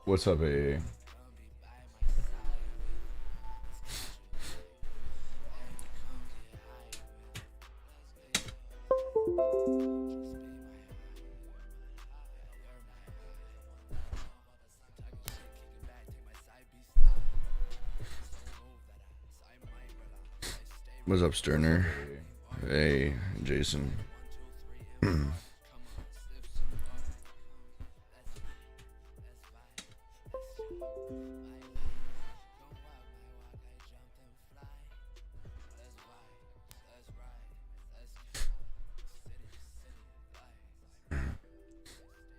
What's up, A? What's up, Sterner? Hey, Jason.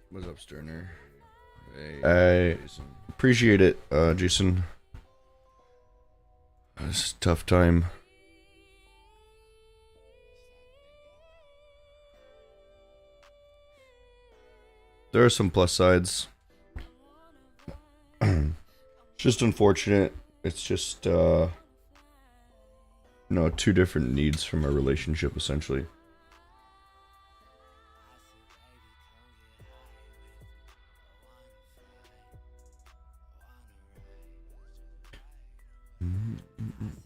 What's up, Sterner? Hey, Jason. Appreciate it, Jason. It's a tough time. There are some plus sides. It's just unfortunate. It's just, two different needs from our relationship, essentially.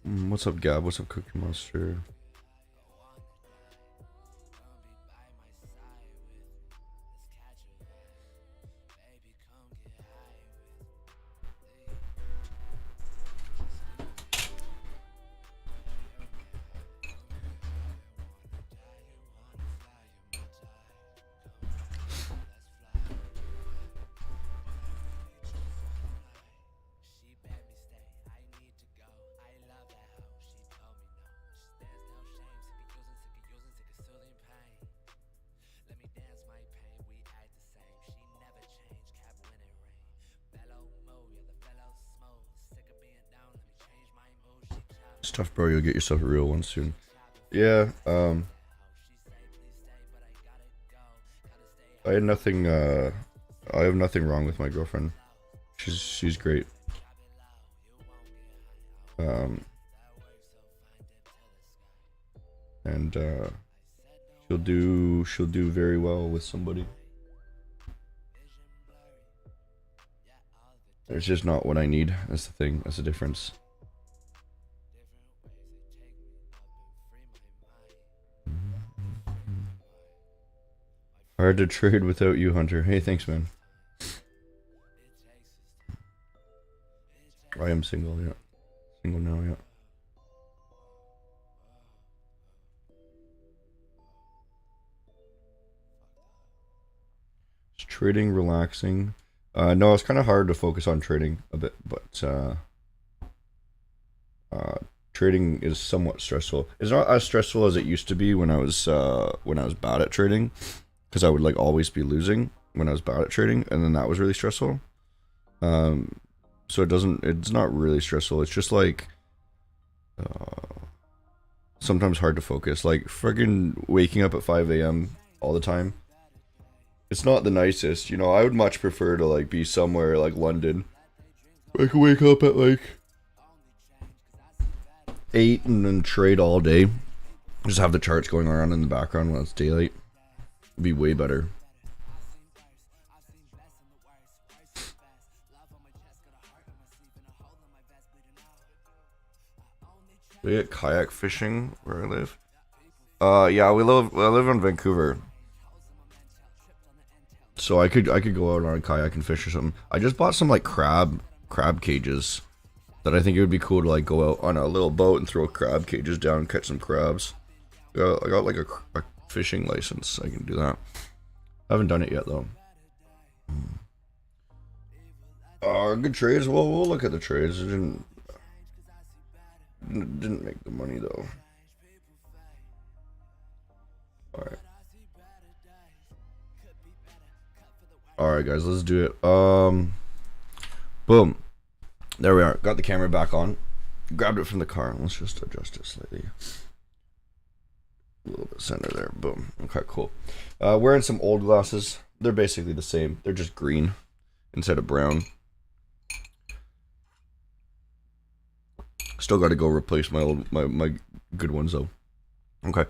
What's up, Gab? What's up, Cookie Monster? It's tough, bro. You'll get yourself a real one soon. Yeah, I had nothing, I have nothing wrong with my girlfriend. She's great. And she'll do very well with somebody. It's just not what I need. That's the thing. That's the difference. Hard to trade without you, Hunter. Hey, thanks, man. I am single, yeah. Single now, yeah. Is trading relaxing? No, it's kind of hard to focus on trading a bit, but trading is somewhat stressful. It's not as stressful as it used to be when I was bad at trading, because I would like always be losing when I was bad at trading, and then that was really stressful. So it's not really stressful. It's just like sometimes hard to focus. Like friggin' waking up at 5 a.m. all the time. It's not the nicest, you know. I would much prefer to like be somewhere like London. I could wake up at like 8 and then trade all day. Just have the charts going around in the background when it's daylight. It'd be way better. We get kayak fishing where I live. Yeah, I live in Vancouver. So I could go out on a kayak and fish or something. I just bought some like crab cages that I think it would be cool to like go out on a little boat and throw crab cages down and catch some crabs. I got like a fishing license. I can do that. I haven't done it yet though. Good trades. Well, we'll look at the trades. It didn't make the money though. All right. Alright guys, let's do it. Boom. There we are. Got the camera back on. Grabbed it from the car. Let's just adjust it slightly. A little bit center there. Boom. Okay, cool. Wearing some old glasses. They're basically the same. They're just green instead of brown. Still got to go replace my good ones though. Okay.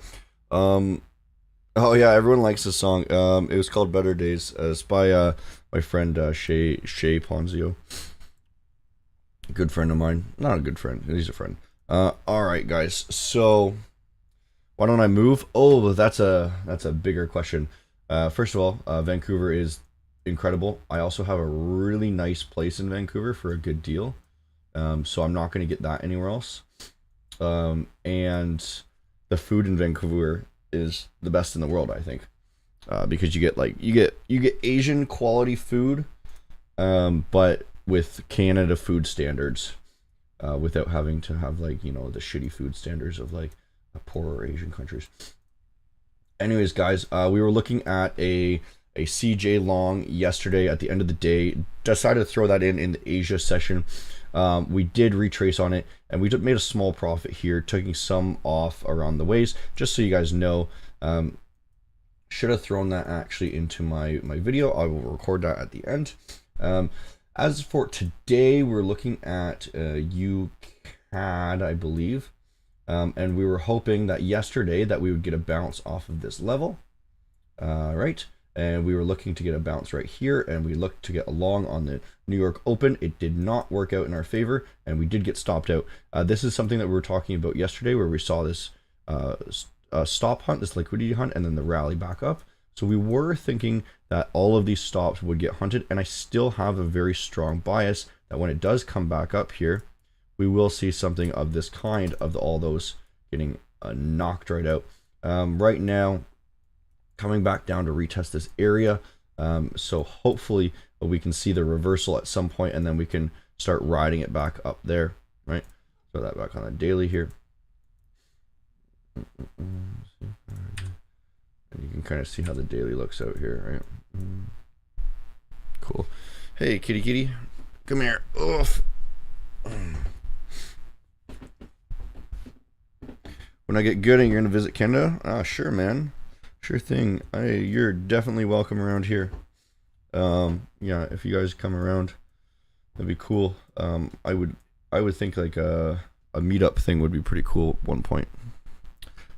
Oh yeah, everyone likes this song. It was called Better Days. It's by my friend Shay Ponzio. A good friend of mine. Not a good friend. He's a friend. All right, guys. So why don't I move? Oh, that's a bigger question. First of all, Vancouver is incredible. I also have a really nice place in Vancouver for a good deal. So I'm not going to get that anywhere else. And the food in Vancouver is the best in the world, I think, because you get Asian quality food, but with Canada food standards, without having to have like the shitty food standards of like poorer Asian countries. Anyways, guys, we were looking at a CJ long yesterday at the end of the day. Decided to throw that in the Asia session. We did retrace on it, and we made a small profit here, taking some off around the waist, just so you guys know. Should have thrown that actually into my video. I will record that at the end. As for today, we're looking at UCAD, I believe. And we were hoping that yesterday that we would get a bounce off of this level, right? And we were looking to get a bounce right here, and we looked to get along on the New York Open. It did not work out in our favor, and we did get stopped out. This is something that we were talking about yesterday, where we saw this stop hunt, this liquidity hunt, and then the rally back up. So we were thinking that all of these stops would get hunted, and I still have a very strong bias that when it does come back up here, we will see something of this kind, of all those getting knocked right out. Right now, coming back down to retest this area. So hopefully we can see the reversal at some point, and then we can start riding it back up there, right? Throw that back on the daily here. And you can kind of see how the daily looks out here, right? Cool. Hey, kitty kitty. Come here. Oof. When I get good and you're going to visit Canada? Ah, sure, man. Sure thing. You're definitely welcome around here. Yeah, if you guys come around, that'd be cool. I would think like a meetup thing would be pretty cool at one point.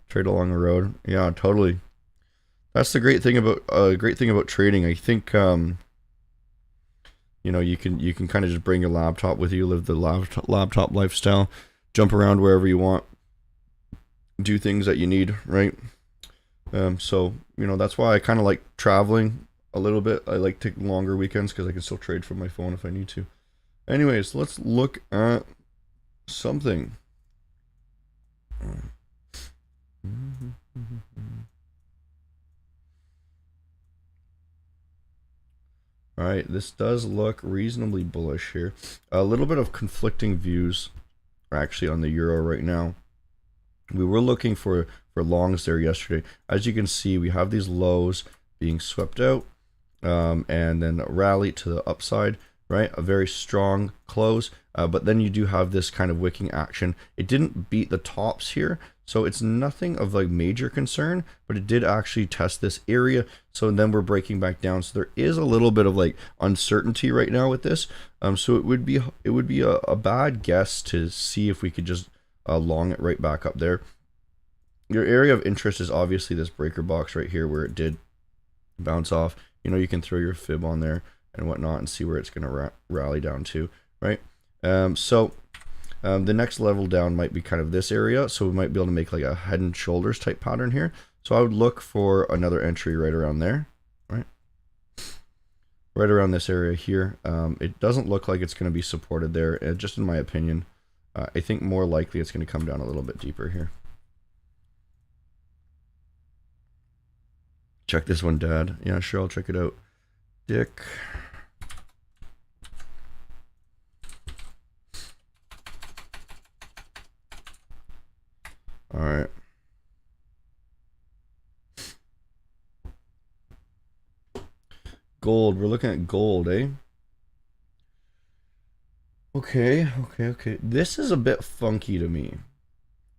Trade along the road. Yeah, totally. That's the great thing about trading. I think you can kind of just bring your laptop with you, live the laptop lifestyle, jump around wherever you want, do things that you need, right? So that's why I kind of like traveling a little bit. I like taking longer weekends because I can still trade from my phone if I need to. Anyways, let's look at something. All right, this does look reasonably bullish here. A little bit of conflicting views actually on the euro right now. We were looking for longs there yesterday. As you can see, we have these lows being swept out, and then a rally to the upside, right? A very strong close, but then you do have this kind of wicking action. It didn't beat the tops here, so it's nothing of like major concern, but it did actually test this area. So then we're breaking back down. So there is a little bit of like uncertainty right now with this. So it would be a bad guess to see if we could just long it right back up there. Your area of interest is obviously this breaker box right here where it did bounce off. You can throw your fib on there and whatnot and see where it's going to rally down to, right? So the next level down might be kind of this area. So we might be able to make like a head and shoulders type pattern here. So I would look for another entry right around there, right? Right around this area here. It doesn't look like it's going to be supported there, just in my opinion. I think more likely it's going to come down a little bit deeper here. Check this one, Dad. Yeah, sure, I'll check it out. Dick. All right. Gold. We're looking at gold, eh? Okay. This is a bit funky to me.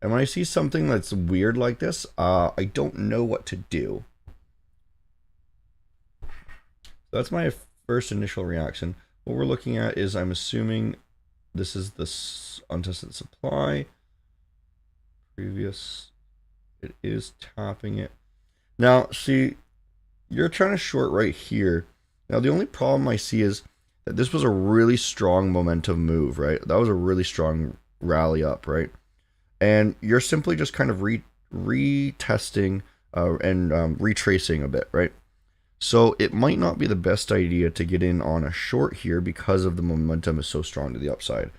And when I see something that's weird like this, I don't know what to do. That's my first initial reaction. What we're looking at is, I'm assuming this is the untested supply. Previous, it is tapping it. Now, see, you're trying to short right here. Now, the only problem I see is that this was a really strong momentum move, right? That was a really strong rally up, right? And you're simply just kind of retesting and retracing a bit, right? So it might not be the best idea to get in on a short here because of the momentum is so strong to the upside.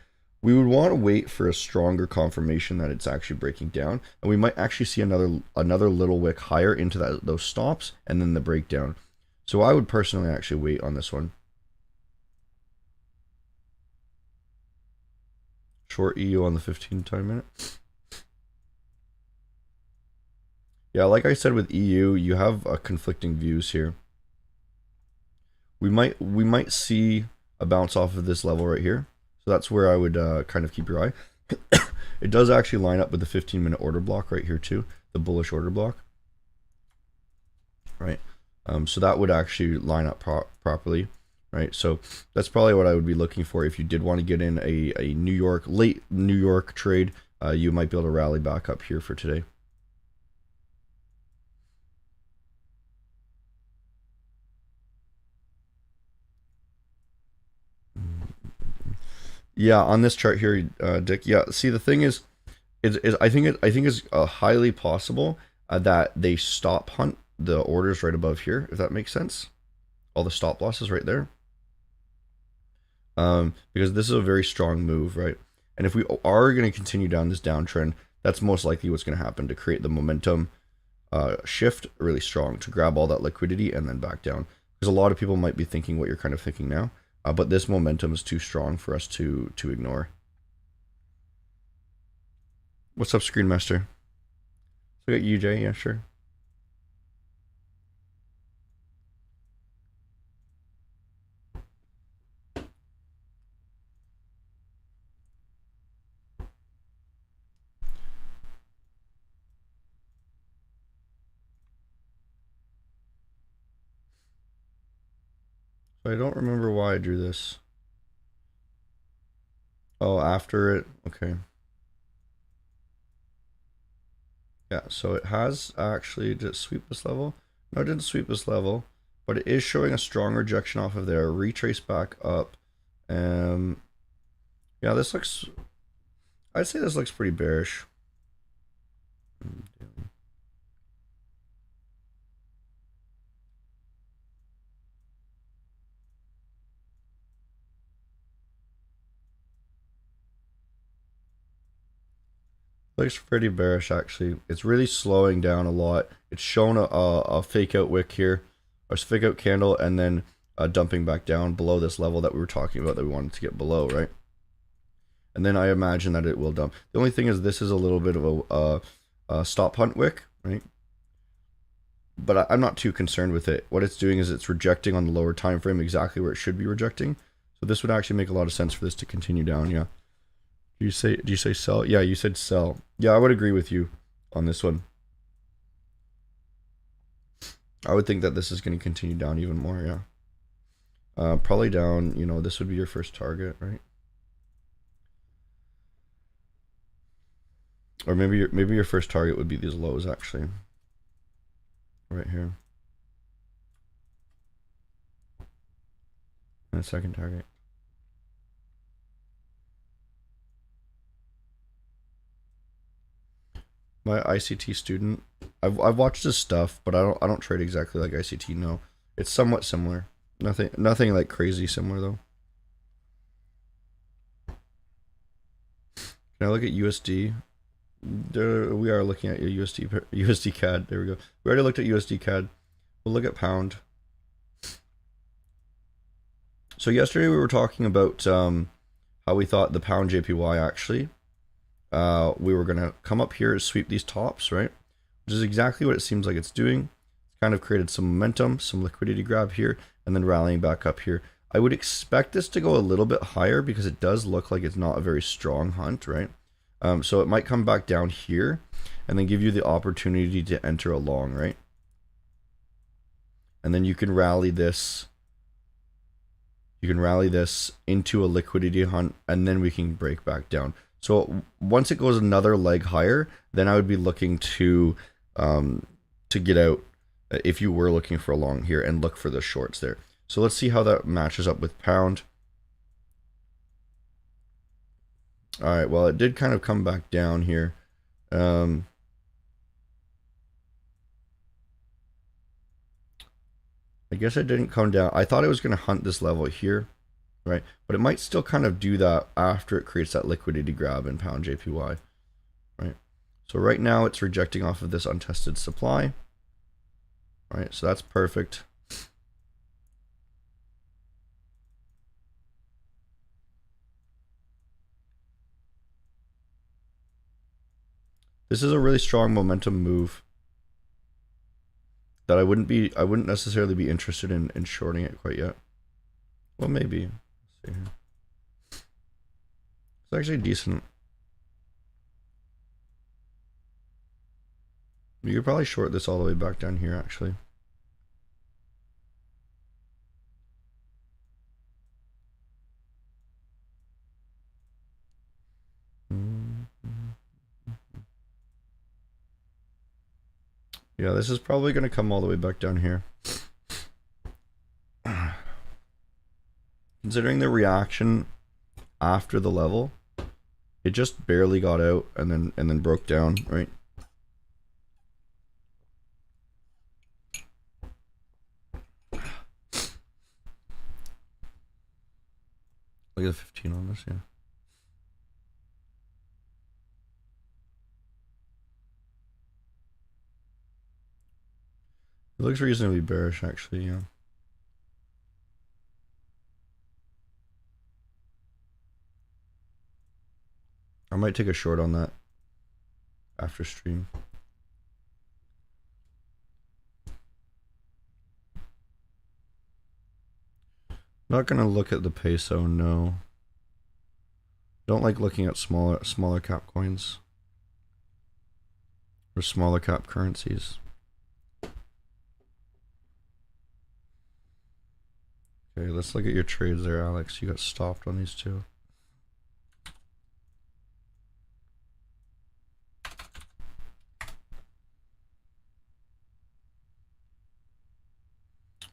We would want to wait for a stronger confirmation that it's actually breaking down, and we might actually see another little wick higher into those stops and then the breakdown. So I would personally actually wait on this one. Short EU on the 15 time minute. Yeah, like I said with EU, you have conflicting views here. We might see a bounce off of this level right here. So that's where I would kind of keep your eye. It does actually line up with the 15-minute order block right here too, the bullish order block. Right. So that would actually line up properly. Right. So that's probably what I would be looking for if you did want to get in a late New York trade. You might be able to rally back up here for today. Yeah, on this chart here, Dick. Yeah, see the thing is I think it's highly possible that they stop hunt the orders right above here, if that makes sense. All the stop losses right there. Because this is a very strong move, right? And if we are going to continue down this downtrend, that's most likely what's going to happen to create the momentum shift really strong to grab all that liquidity and then back down. Because a lot of people might be thinking what you're kind of thinking now, but this momentum is too strong for us to ignore. What's up, Screen Master? Look at UJ, yeah, sure. I don't remember why I drew this. Oh, after it, okay. Yeah, so it has actually, did it sweep this level? No, it didn't sweep this level, but it is showing a strong rejection off of there. Retrace back up. Yeah, this looks, I'd say this looks pretty bearish. Looks pretty bearish actually. It's really slowing down a lot. It's shown a fake out wick here, a fake out candle, and then dumping back down below this level that we were talking about that we wanted to get below, right? And then I imagine that it will dump. The only thing is this is a little bit of a stop hunt wick, right? But I'm not too concerned with it. What it's doing is it's rejecting on the lower time frame exactly where it should be rejecting. So this would actually make a lot of sense for this to continue down, yeah. Do you say sell? Yeah, you said sell. Yeah, I would agree with you on this one. I would think that this is going to continue down even more, yeah. Probably down, you know, this would be your first target, right? Or maybe your first target would be these lows actually. Right here. And a second target. My ICT student, I've watched his stuff, but I don't trade exactly like ICT. No, it's somewhat similar. Nothing like crazy similar though. Can I look at USD? We are looking at your USD CAD. There we go. We already looked at USD CAD. We'll look at pound. So yesterday we were talking about how we thought the pound JPY actually. We were gonna come up here to sweep these tops, right? Which is exactly what it seems like it's doing. It's kind of created some momentum, some liquidity grab here, and then rallying back up here. I would expect this to go a little bit higher because it does look like it's not a very strong hunt, right? So it might come back down here and then give you the opportunity to enter a long, right? And then you can rally this. You can rally this into a liquidity hunt, and then we can break back down. So once it goes another leg higher, then I would be looking to get out if you were looking for a long here, and look for the shorts there. So let's see how that matches up with pound. All right, well, it did kind of come back down here. I guess it didn't come down. I thought it was going to hunt this level here, right? But it might still kind of do that after it creates that liquidity grab in pound JPY, right? So right now it's rejecting off of this untested supply, right? So that's perfect. This is a really strong momentum move that I wouldn't necessarily be interested in shorting it quite yet. Well, maybe. Let's see here. It's actually decent. You could probably short this all the way back down here, actually. Yeah, this is probably going to come all the way back down here. Considering the reaction after the level, it just barely got out and then broke down, right? Look at the 15 on this, yeah. It looks reasonably bearish, actually, yeah. I might take a short on that after stream. Not gonna look at the peso, no. Don't like looking at smaller cap coins or smaller cap currencies. Okay, let's look at your trades there, Alex. You got stopped on these two.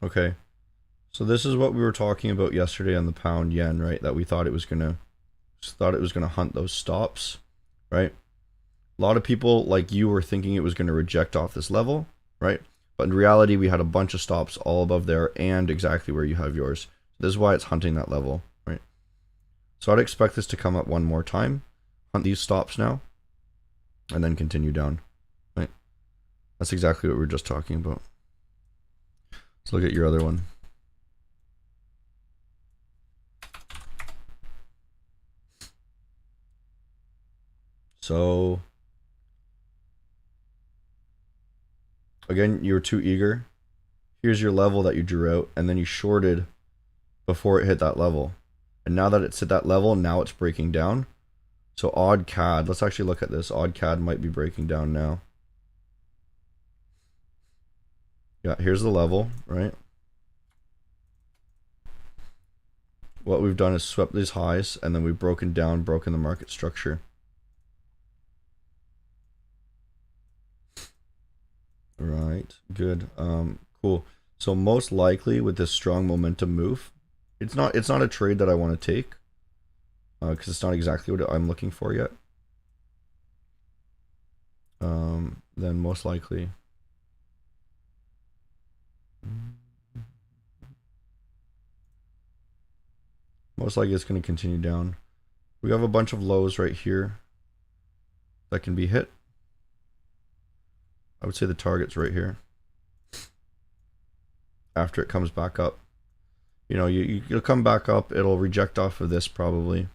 Okay, so this is what we were talking about yesterday on the pound yen, right? That we thought it was gonna hunt those stops, right? A lot of people like you were thinking it was gonna reject off this level, right? But in reality, we had a bunch of stops all above there and exactly where you have yours. This is why it's hunting that level, right? So I'd expect this to come up one more time, hunt these stops now, and then continue down, right? That's exactly what we were just talking about. Let's look at your other one. So again, you were too eager. Here's your level that you drew out, and then you shorted before it hit that level. And now that it's at that level, now it's breaking down. So odd CAD, let's actually look at this. Odd CAD might be breaking down now. Yeah, here's the level, right? What we've done is swept these highs, and then we've broken the market structure. Right, good. Cool. So most likely with this strong momentum move, it's not a trade that I want to take, because it's not exactly what I'm looking for yet. Then most likely it's going to continue down. We have a bunch of lows right here that can be hit. I would say the target's right here. After it comes back up, you know, you'll come back up. It'll reject off of this probably,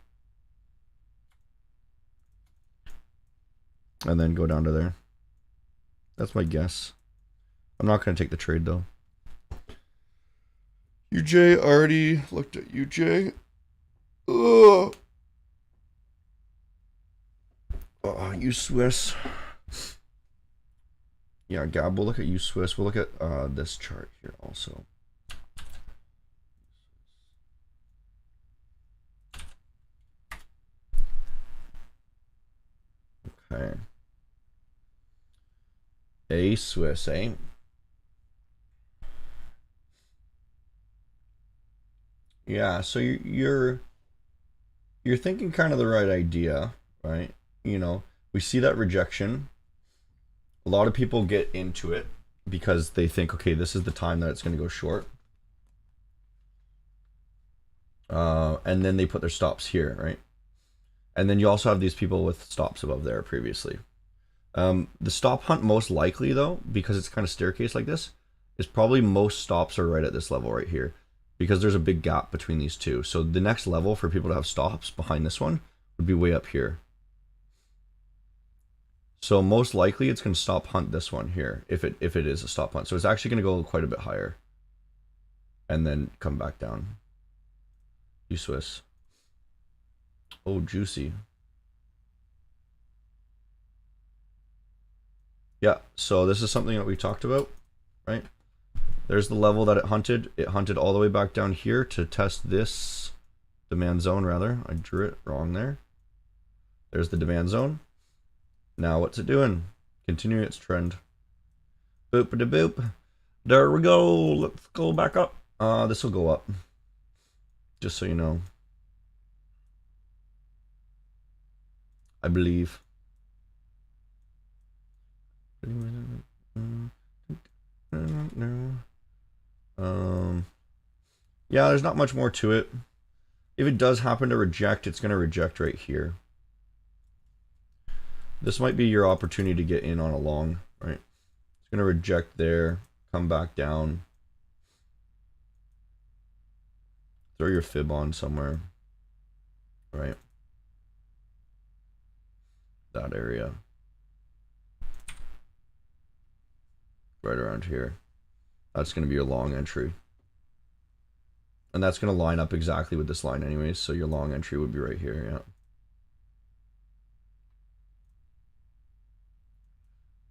and then go down to there. That's my guess. I'm not going to take the trade though. UJ, already looked at UJ. Ugh. Oh, you Swiss. Yeah, Gab, we'll look at you Swiss. We'll look at this chart here also. Okay. A Swiss, eh? Yeah, so you're thinking kind of the right idea, right? You know, we see that rejection. A lot of people get into it because they think, okay, this is the time that it's going to go short. And then they put their stops here, right? And then you also have these people with stops above there previously. The stop hunt most likely, though, because it's kind of staircase like this, is probably most stops are right at this level right here, because there's a big gap between these two. So the next level for people to have stops behind this one would be way up here. So most likely it's going to stop hunt this one here if it is a stop hunt. So it's actually going to go quite a bit higher and then come back down. U-Swiss. Oh, juicy. Yeah, so this is something that we talked about, right? There's the level that it hunted. It hunted all the way back down here to test this demand zone, rather. I drew it wrong there. There's the demand zone. Now what's it doing? Continuing its trend. Boop-a-da-boop. There we go. Let's go back up. This will go up. Just so you know. I believe. Yeah, there's not much more to it. If it does happen to reject, it's going to reject right here. This might be your opportunity to get in on a long, right? It's going to reject there, come back down. Throw your fib on somewhere, right? That area. Right around here. That's going to be your long entry. And that's going to line up exactly with this line anyways, so your long entry would be right here, yeah.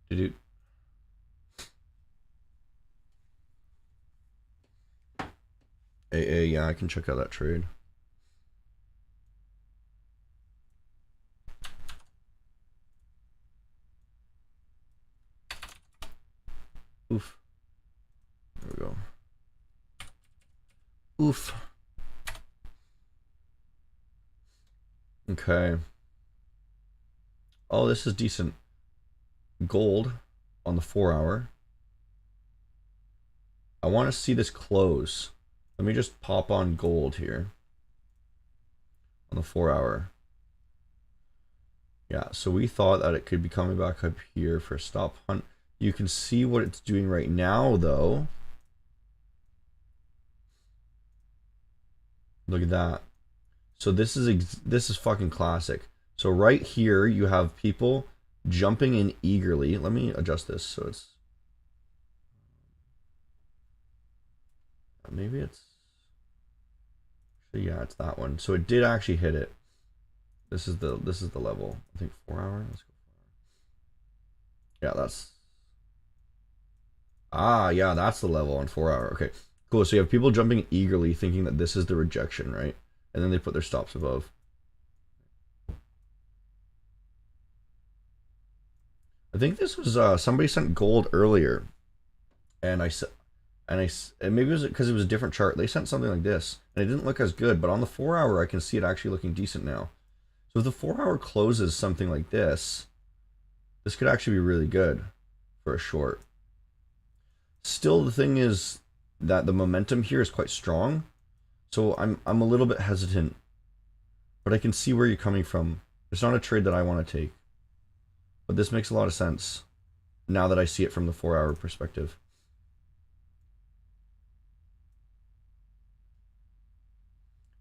Did AA, yeah, I can check out that trade. Oof. There we go. Oof. Okay. Oh, this is decent. Gold on the 4 hour. I want to see this close. Let me just pop on gold here on the 4 hour. Yeah, so we thought that it could be coming back up here for a stop hunt. You can see what it's doing right now, though. Look at that. So this is fucking classic. So right here you have people jumping in eagerly. Let me adjust this so it's maybe it's yeah, it's that one. So it did actually hit it. This is the level. I think 4 hour. Let's go 4 hour. Yeah, that's yeah, that's the level on 4 hour. Okay, cool. So you have people jumping eagerly, thinking that this is the rejection, right? And then they put their stops above. I think this was somebody sent gold earlier, and I said, and maybe it was because it was a different chart. They sent something like this, and it didn't look as good. But on the 4 hour, I can see it actually looking decent now. So if the 4 hour closes something like this, this could actually be really good for a short. Still, the thing is that the momentum here is quite strong, so I'm a little bit hesitant. But I can see where you're coming from. It's not a trade that I want to take, but this makes a lot of sense now that I see it from the 4 hour perspective.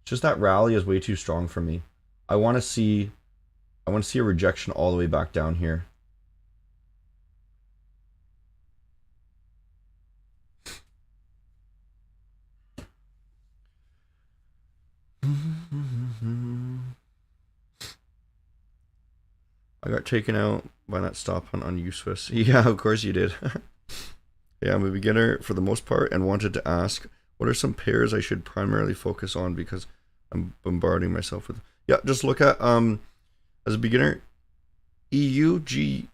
It's just that rally is way too strong for me. I want to see a rejection all the way back down here. I got taken out by that stop hunt on U-Swiss. Yeah, of course you did. Yeah, I'm a beginner for the most part and wanted to ask, what are some pairs I should primarily focus on because I'm bombarding myself with... Yeah, just look at, as a beginner, EU, GU,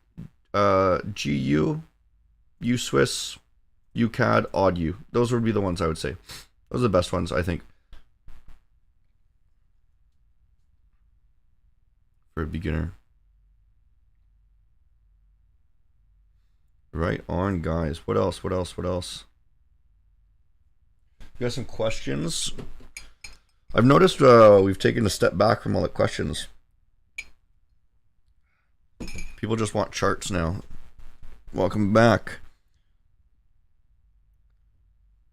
U-Swiss, UCAD, odd U. Those would be the ones I would say. Those are the best ones, I think. for a beginner. Right on, guys. What else? What else? What else? You got some questions? I've noticed we've taken a step back from all the questions. People just want charts now. Welcome back.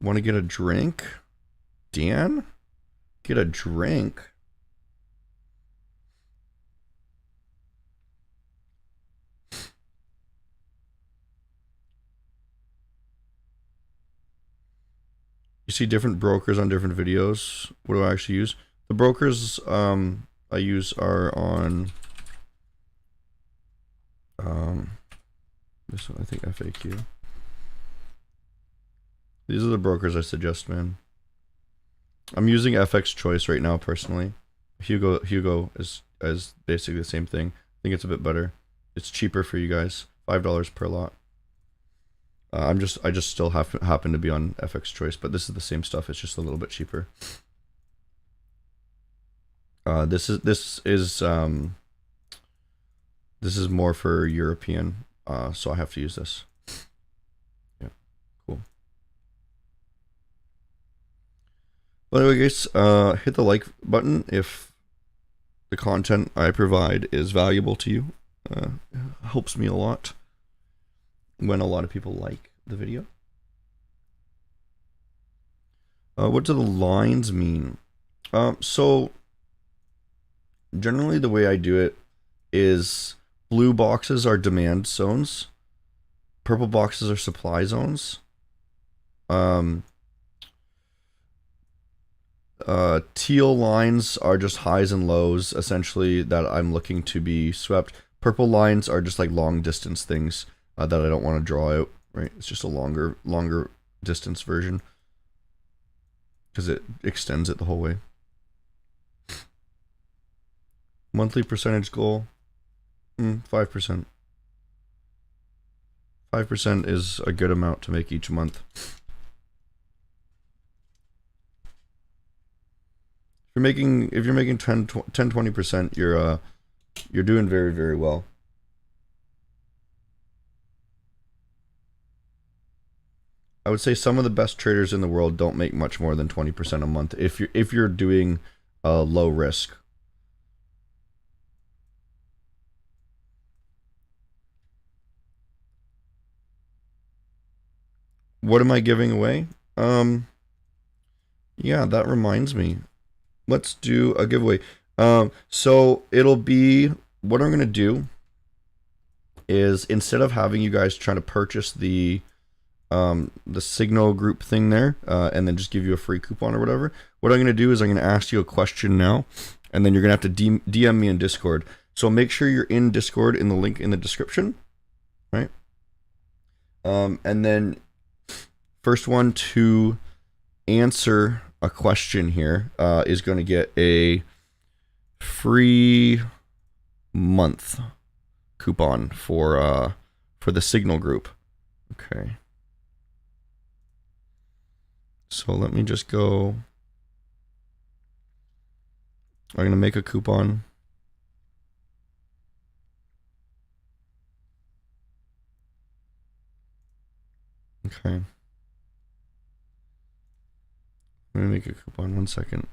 Want to get a drink? Dan? Get a drink? You see different brokers on different videos. What do I actually use? The brokers I use are on this one, I think FAQ. These are the brokers I suggest, man. I'm using FX Choice right now personally. Hugo is basically the same thing. I think it's a bit better. It's cheaper for you guys. $5 per lot. I just still happen to be on FX Choice, but this is the same stuff. It's just a little bit cheaper. This is more for European, so I have to use this. Yeah, cool. But anyway, guys, hit the like button if the content I provide is valuable to you. It helps me a lot when a lot of people like the video. What do the lines mean? So generally the way I do it is blue boxes are demand zones, purple boxes are supply zones. Teal lines are just highs and lows, essentially, that I'm looking to be swept. Purple lines are just like long distance things that I don't want to draw out, right? It's just a longer distance version because it extends it the whole way. Monthly percentage goal, 5%. 5% is a good amount to make each month. If you're making 10-20%, you're doing very, very well. I would say some of the best traders in the world don't make much more than 20% a month if you're doing low risk. What am I giving away? Yeah, that reminds me. Let's do a giveaway. So it'll be, what I'm gonna do is, instead of having you guys trying to purchase the signal group thing there, and then just give you a free coupon or whatever, what I'm gonna do is I'm gonna ask you a question now, and then you're gonna have to DM me in Discord. So make sure you're in Discord in the link in the description, right? And then first one to answer a question here is going to get a free month coupon for the signal group. Okay. So let me just go. I'm going to make a coupon. Okay. Let me make a coupon, 1 second.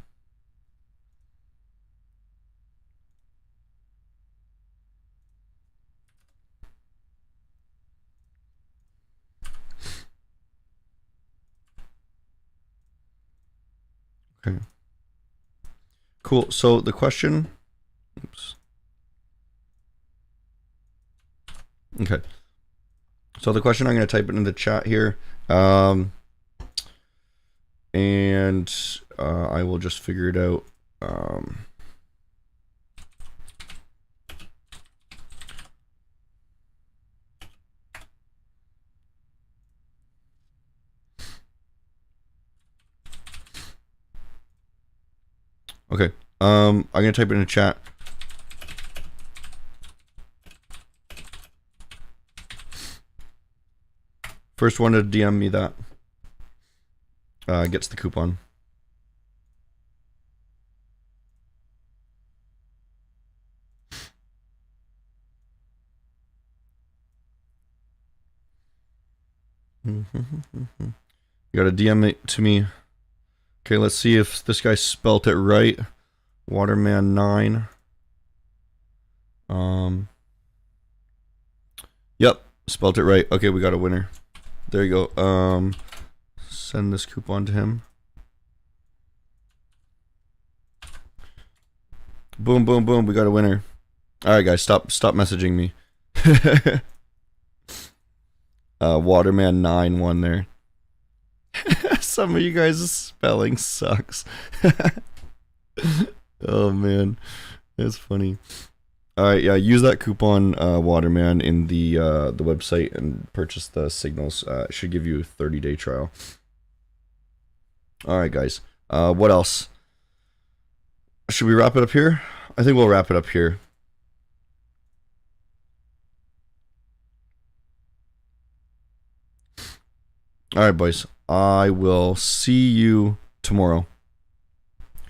Okay. Cool. So the question, oops. Okay. So the question, I'm going to type it in the chat here. And I will just figure it out. Okay. I'm gonna type it in the chat. First one to DM me that gets the coupon. You gotta DM it to me. Okay, let's see if this guy spelt it right. Waterman 9. Yep, spelt it right. Okay, we got a winner. There you go. Send this coupon to him. Boom, boom, boom. We got a winner. All right, guys, stop messaging me. Waterman 9 won there. Some of you guys' spelling sucks. Oh man, that's funny. All right, yeah, use that coupon Waterman in the website and purchase the signals. It should give you a 30-day trial. All right, guys. What else? Should we wrap it up here? I think we'll wrap it up here. All right, boys. I will see you tomorrow.